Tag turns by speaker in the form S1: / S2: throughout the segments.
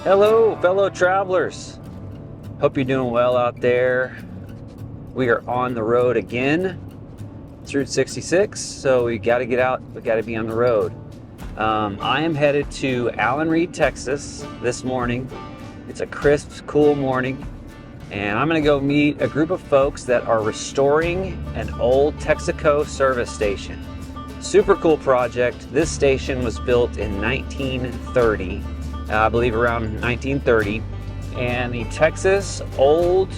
S1: Hello, fellow travelers. Hope you're doing well out there. We are on the road again. It's Route 66, so we got to get out. We got to be on the road. I am headed to Alanreed, Texas this morning. It's a crisp, cool morning, and I'm going to go meet a group of folks that are restoring an old Texaco service station. Super cool project. This station was built in 1930. I believe around 1930, and the Texas Old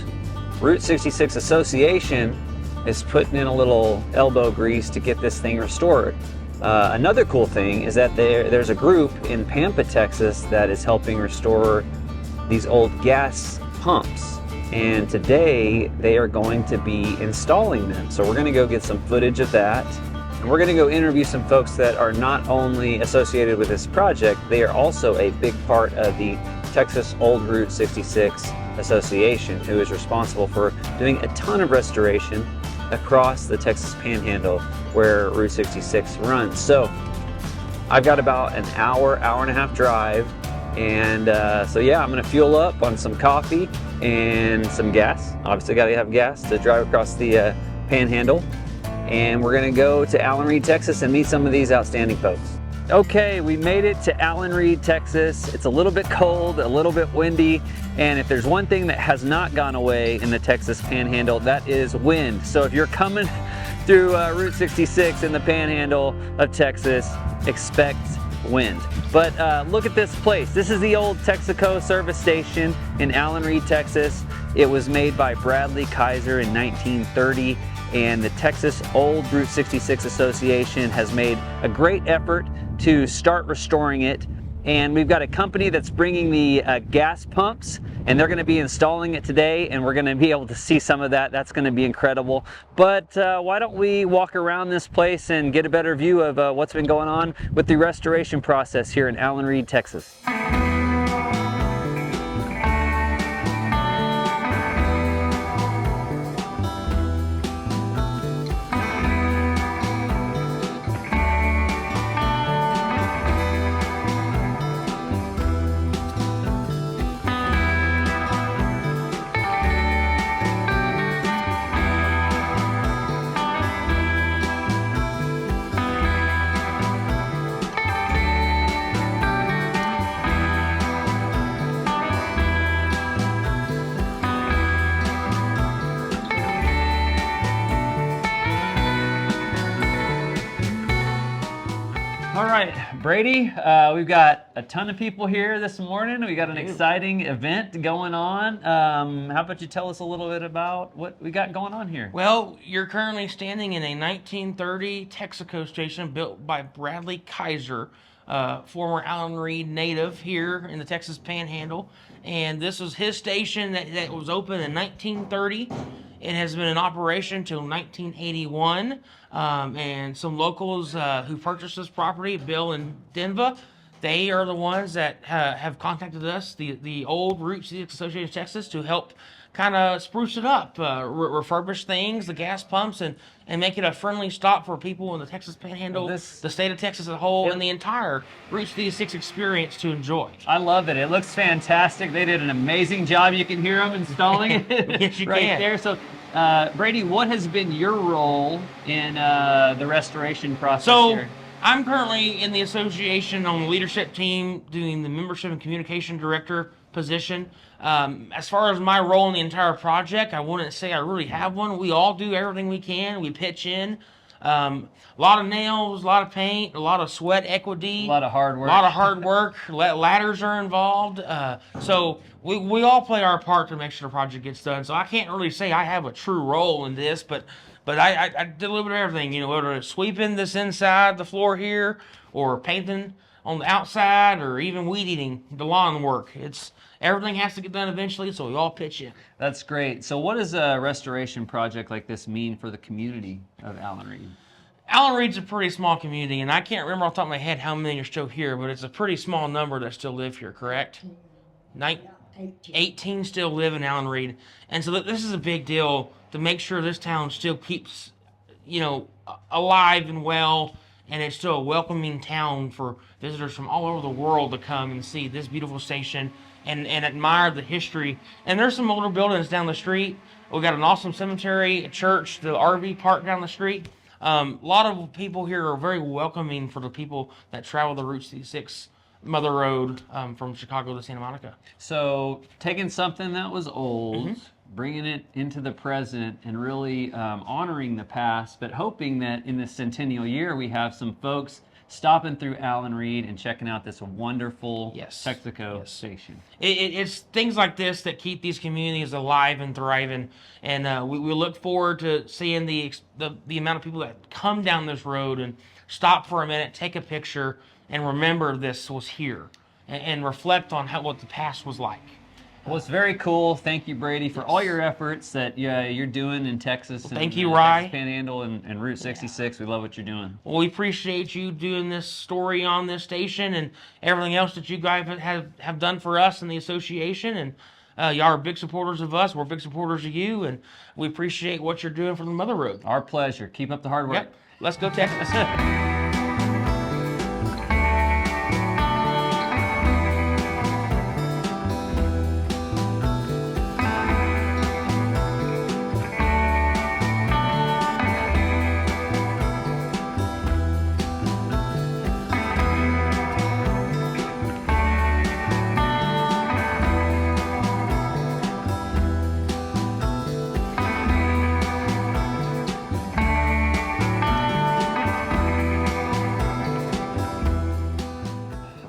S1: Route 66 Association is putting in a little elbow grease to get this thing restored. Another cool thing is that there's a group in Pampa, Texas that is helping restore these old gas pumps, and today they are going to be installing them. So we're going to go get some footage of that. And we're going to go interview some folks that are not only associated with this project, they are also a big part of the Texas Old Route 66 Association, who is responsible for doing a ton of restoration across the Texas Panhandle where Route 66 runs. So I've got about an hour and a half drive, and so yeah, I'm going to fuel up on some coffee and some gas. Obviously got to have gas to drive across the Panhandle. And we're gonna go to Alanreed, Texas and meet some of these outstanding folks. Okay, we made it to Alanreed, Texas. It's a little bit cold, a little bit windy, and if there's one thing that has not gone away in the Texas Panhandle, that is wind. So if you're coming through Route 66 in the Panhandle of Texas, expect wind. But look at this place. This is the old Texaco service station in Alanreed, Texas. It was made by Bradley Kiser in 1930. And the Texas Old Route 66 Association has made a great effort to start restoring it. And we've got a company that's bringing the gas pumps, and they're going to be installing it today, and we're going to be able to see some of that. That's going to be incredible. But why don't we walk around this place and get a better view of what's been going on with the restoration process here in Alanreed, Texas. All right, Brady, we've got a ton of people here this morning. We got an exciting event going on. How about you tell us a little bit about what we got going on here?
S2: Well, you're currently standing in a 1930 Texaco station built by Bradley Kiser, former Alanreed native here in the Texas Panhandle. And this was his station that was opened in 1930. It has been in operation till 1981. And some locals who purchased this property, Bill and Denver, they are the ones that have contacted us, the old Route 66 Association of Texas, to help kind of spruce it up, refurbish things, the gas pumps, and make it a friendly stop for people in the Texas Panhandle, the state of Texas as a whole, and the entire Route 66 experience to enjoy.
S1: I love it. It looks fantastic. They did an amazing job. You can hear them installing it
S2: Yes, you
S1: right
S2: can.
S1: there. So, Brady, what has been your role in the restoration process here?
S2: I'm currently in the association on the leadership team doing the membership and communication director position. As far as my role in the entire project, I wouldn't say I really have one. We all do everything we can. We pitch in. A lot of nails, a lot of paint, a lot of sweat equity.
S1: A lot of hard work.
S2: A lot of hard work. Ladders are involved. So we all play our part to make sure the project gets done. So I can't really say I have a true role in this, but I did a little bit of everything, you know, whether it's sweeping this inside the floor here, or painting on the outside, or even weed eating the lawn work. Everything has to get done eventually, so we all pitch in.
S1: That's great. So what does a restoration project like this mean for the community of Alanreed?
S2: Alanreed's a pretty small community, and I can't remember off the top of my head how many are still here, but it's a pretty small number that still live here, correct? 18 still live in Alanreed. And so this is a big deal to make sure this town still keeps, you know, alive and well and it's still a welcoming town for visitors from all over the world to come and see this beautiful station and admire the history. And there's some older buildings down the street. We got an awesome cemetery, a church, the RV park down the street. A lot of people here are very welcoming for the people that travel the Route 66 Mother Road from Chicago to Santa Monica.
S1: So taking something that was old, bringing it into the present, and really honoring the past, but hoping that in this centennial year we have some folks stopping through Alanreed and checking out this wonderful Texaco station.
S2: It's things like this that keep these communities alive and thriving, and we look forward to seeing the amount of people that come down this road and stop for a minute, take a picture, and remember this was here, and reflect on what the past was like.
S1: Well, it's very cool. Thank you, Brady, for all your efforts that you're doing in Texas.
S2: Well, thank you, Rye.
S1: Texas Panhandle and Route 66. We love what you're doing.
S2: Well, we appreciate you doing this story on this station and everything else that you guys have done for us in the association. And y'all are big supporters of us. We're big supporters of you, and we appreciate what you're doing for the Mother Road.
S1: Our pleasure. Keep up the hard work.
S2: Yep. Let's go, Texas.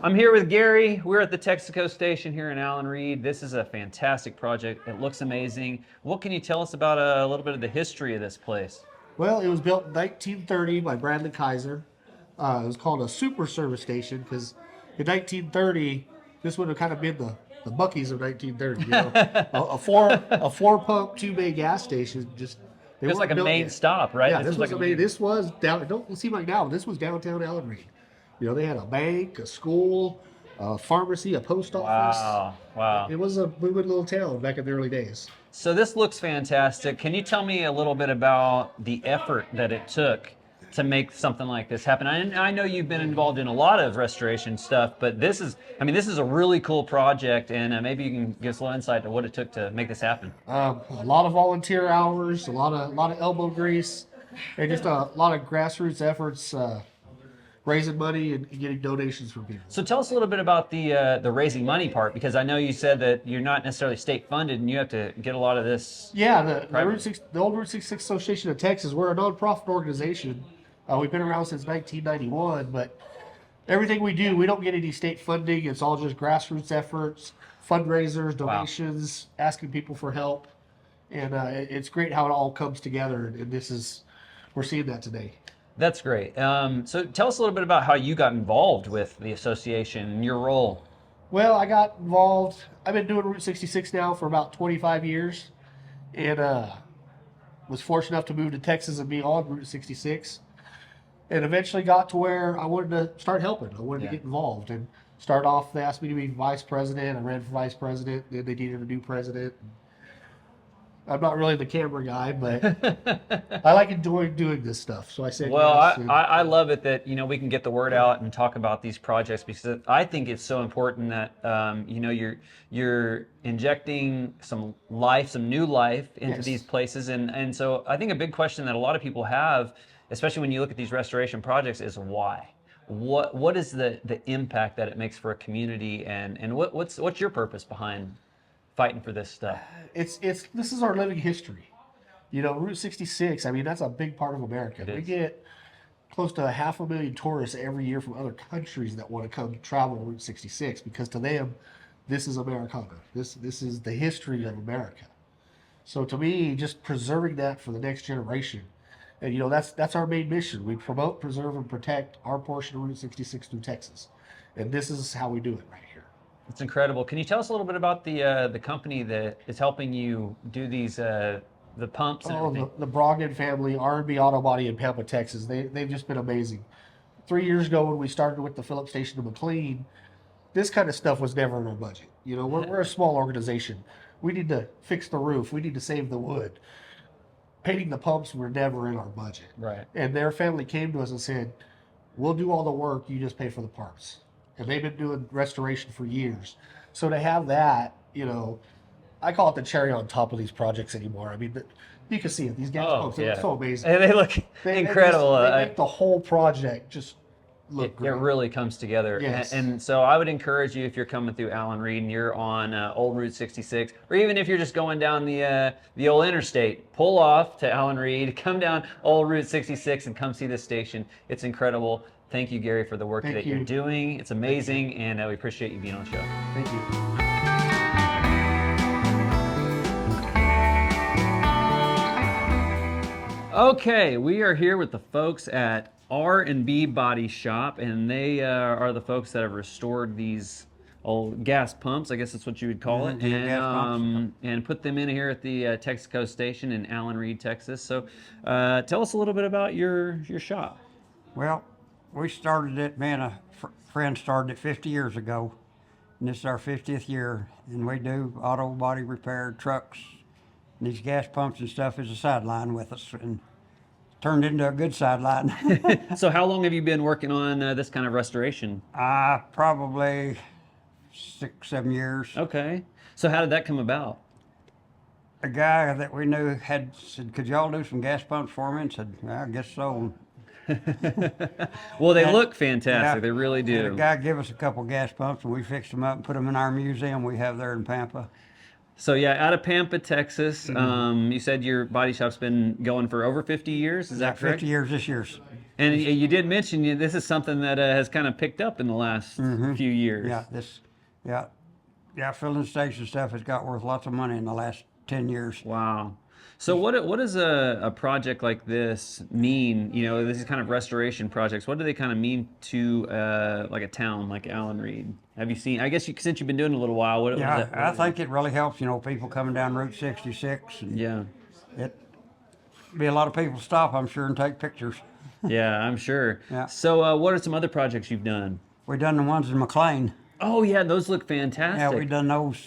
S1: I'm here with Gary. We're at the Texaco station here in Alanreed. This is a fantastic project. It looks amazing. What can you tell us about a little bit of the history of this place?
S3: Well, it was built in 1930 by Bradley Kiser. It was called a super service station because in 1930, this would have kind of been the Buc-ee's of 1930. You know? a four pump, 2-bay gas station.
S1: It was like a main stop, right?
S3: Yeah, this was down. It don't seem like now, but this was downtown Alanreed. You know, they had a bank, a school, a pharmacy, a post office.
S1: Wow.
S3: It was a moving little town back in the early days.
S1: So this looks fantastic. Can you tell me a little bit about the effort that it took to make something like this happen? I know you've been involved in a lot of restoration stuff, but this is a really cool project, and maybe you can give us a little insight to what it took to make this happen.
S3: A lot of volunteer hours, a lot of elbow grease, and just a lot of grassroots efforts. Raising money and getting donations from people.
S1: So tell us a little bit about the raising money part, because I know you said that you're not necessarily state funded and you have to get a lot of this.
S3: Yeah, the old Route 66 Association of Texas, we're a nonprofit organization. We've been around since 1991, but everything we do, we don't get any state funding. It's all just grassroots efforts, fundraisers, donations, asking people for help. And it's great how it all comes together, and we're seeing that today.
S1: That's great. So tell us a little bit about how you got involved with the association and your role.
S3: Well, I got involved. I've been doing Route 66 now for about 25 years, and was fortunate enough to move to Texas and be on Route 66, and eventually got to where I wanted to start helping. I wanted to get involved and start off. They asked me to be vice president. I ran for vice president. Then they needed a new president. I'm not really the camera guy, but I like enjoying doing this stuff. So I said,
S1: well,
S3: yes,
S1: I love it that we can get the word out and talk about these projects, because I think it's so important that you're injecting some new life into these places, and so I think a big question that a lot of people have, especially when you look at these restoration projects, is why. What is the impact that it makes for a community, and what's your purpose behind fighting for this stuff?
S3: This is our living history. You know, Route 66, that's a big part of America. We get close to 500,000 tourists every year from other countries that want to come travel Route 66, because to them, this is Americana. This is the history of America. So to me, just preserving that for the next generation, and that's our main mission. We promote, preserve, and protect our portion of Route 66 through Texas, and this is how we do it right here.
S1: It's incredible. Can you tell us a little bit about the company that is helping you do these the pumps and everything?
S3: The Brogdon family, R&B Auto Body in Pampa, Texas. They've just been amazing. 3 years ago when we started with the Phillips Station in McLean, this kind of stuff was never in our budget. We're a small organization. We need to fix the roof. We need to save the wood. Painting the pumps were never in our budget.
S1: Right.
S3: And their family came to us and said, We'll do all the work. You just pay for the parts. And they've been doing restoration for years. So to have that, you know, I call it the cherry on top of these projects anymore. I mean, you can see it. These gas pumps, they look so amazing.
S1: And they look incredible.
S3: They make the whole project just look
S1: It
S3: great.
S1: really comes together.
S3: Yes.
S1: And so I would encourage you, if you're coming through Alanreed and you're on old Route 66, or even if you're just going down the old interstate, pull off to Alanreed, come down old Route 66 and come see this station. It's incredible. Thank you, Gary, for the work that you're doing. It's amazing, and we appreciate you being on the show.
S3: Thank you.
S1: Okay, we are here with the folks at R&B Body Shop, and they are the folks that have restored these old gas pumps, I guess that's what you would call it, and put them in here at the Texaco station in Alanreed, Texas. So tell us a little bit about your shop.
S4: Well, we started it, man, a friend started it 50 years ago, and this is our 50th year, and we do auto body repair, trucks, and these gas pumps and stuff is a sideline with us, and turned into a good sideline.
S1: So how long have you been working on this kind of restoration?
S4: Probably 6, 7 years.
S1: Okay. So how did that come about?
S4: A guy that we knew said, could y'all do some gas pumps for me? And said, well, I guess so.
S1: Well, they look fantastic. They really do.
S4: And the guy gave us a couple gas pumps, and we fixed them up and put them in our museum we have there in Pampa.
S1: So yeah, out of Pampa, Texas. You said your body shop's been going for over 50 years. Is that correct?
S4: 50 years this year.
S1: And you did mention this is something that has kind of picked up in the last few years.
S4: Yeah, filling station stuff has got worth lots of money in the last 10 years.
S1: Wow. So what does a project like this mean? You know, this is kind of restoration projects. What do they kind of mean to like a town like Alanreed? Have you seen? I guess since you've been doing it a little while.
S4: I think it really helps. You know, people coming down Route 66. And it be a lot of people stop, I'm sure, and take pictures.
S1: Yeah, I'm sure.
S4: Yeah.
S1: So what are some other projects you've done?
S4: We've done the ones in McLean.
S1: Oh yeah, those look fantastic.
S4: Yeah, we've done those.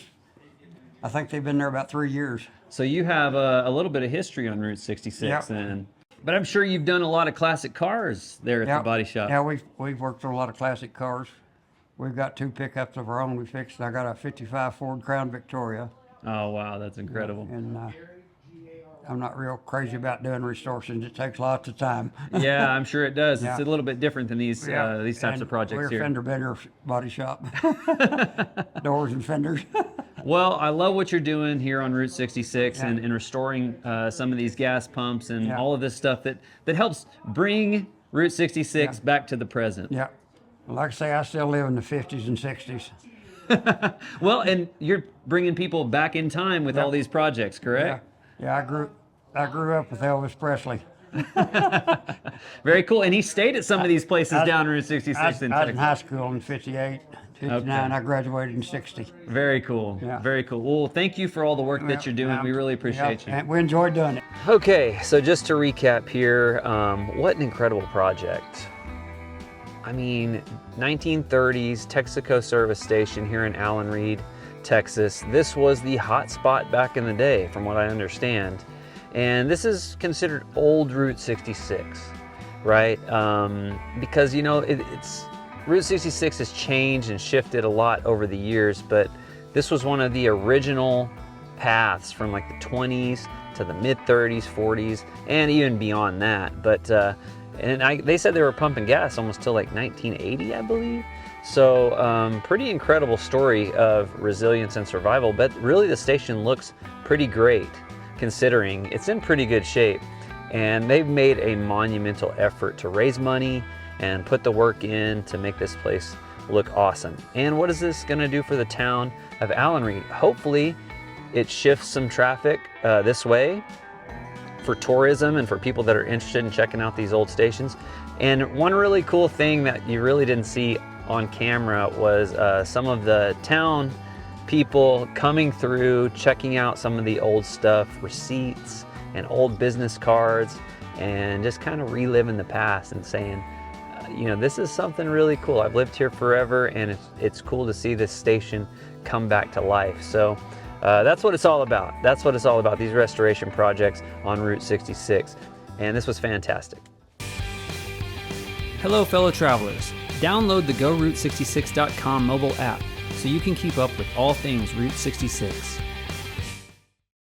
S4: I think they've been there about 3 years.
S1: So you have a little bit of history on Route 66 then. But I'm sure you've done a lot of classic cars there at the body shop.
S4: Yeah, we've worked on a lot of classic cars. We've got 2 pickups of our own we fixed. I got a 55 Ford Crown Victoria.
S1: Oh, wow, that's incredible.
S4: And I'm not real crazy about doing restorations. It takes lots of time.
S1: Yeah, I'm sure it does. It's a little bit different than these types of projects
S4: we're
S1: here.
S4: We're fender bender body shop. Doors and fenders.
S1: Well, I love what you're doing here on Route 66 and restoring some of these gas pumps and all of this stuff that helps bring Route 66 back to the present.
S4: Yeah. Like I say, I still live in the 50s and 60s.
S1: Well, and you're bringing people back in time with all these projects, correct?
S4: Yeah, I grew up with Elvis Presley.
S1: Very cool. And he stayed at some of these places down Route 66 in Texas.
S4: I was in high school in 58, 59. I graduated in 60.
S1: Very cool.
S4: Yeah.
S1: Very cool. Well, thank you for all the work that you're doing. We really appreciate you.
S4: And we enjoyed doing it.
S1: Okay, so just to recap here, what an incredible project. I mean, 1930s Texaco service station here in Alanreed, Texas. This was the hot spot back in the day, from what I understand. And this is considered old Route 66, right? Because, you know, it's Route 66 has changed and shifted a lot over the years, but this was one of the original paths from like the 20s to the mid 30s, 40s, and even beyond that. But they said they were pumping gas almost till like 1980, I believe. So pretty incredible story of resilience and survival, but really the station looks pretty great considering it's in pretty good shape. And they've made a monumental effort to raise money and put the work in to make this place look awesome. And what is this gonna do for the town of Alanreed? Hopefully it shifts some traffic this way for tourism and for people that are interested in checking out these old stations. And one really cool thing that you really didn't see on camera was some of the town people coming through, checking out some of the old stuff, receipts and old business cards, and just kind of reliving the past and saying, you know, this is something really cool. I've lived here forever, and it's cool to see this station come back to life. So that's what it's all about. That's what it's all about, these restoration projects on Route 66. And this was fantastic.
S5: Hello, fellow travelers. Download the GoRoute66.com mobile app so you can keep up with all things Route 66.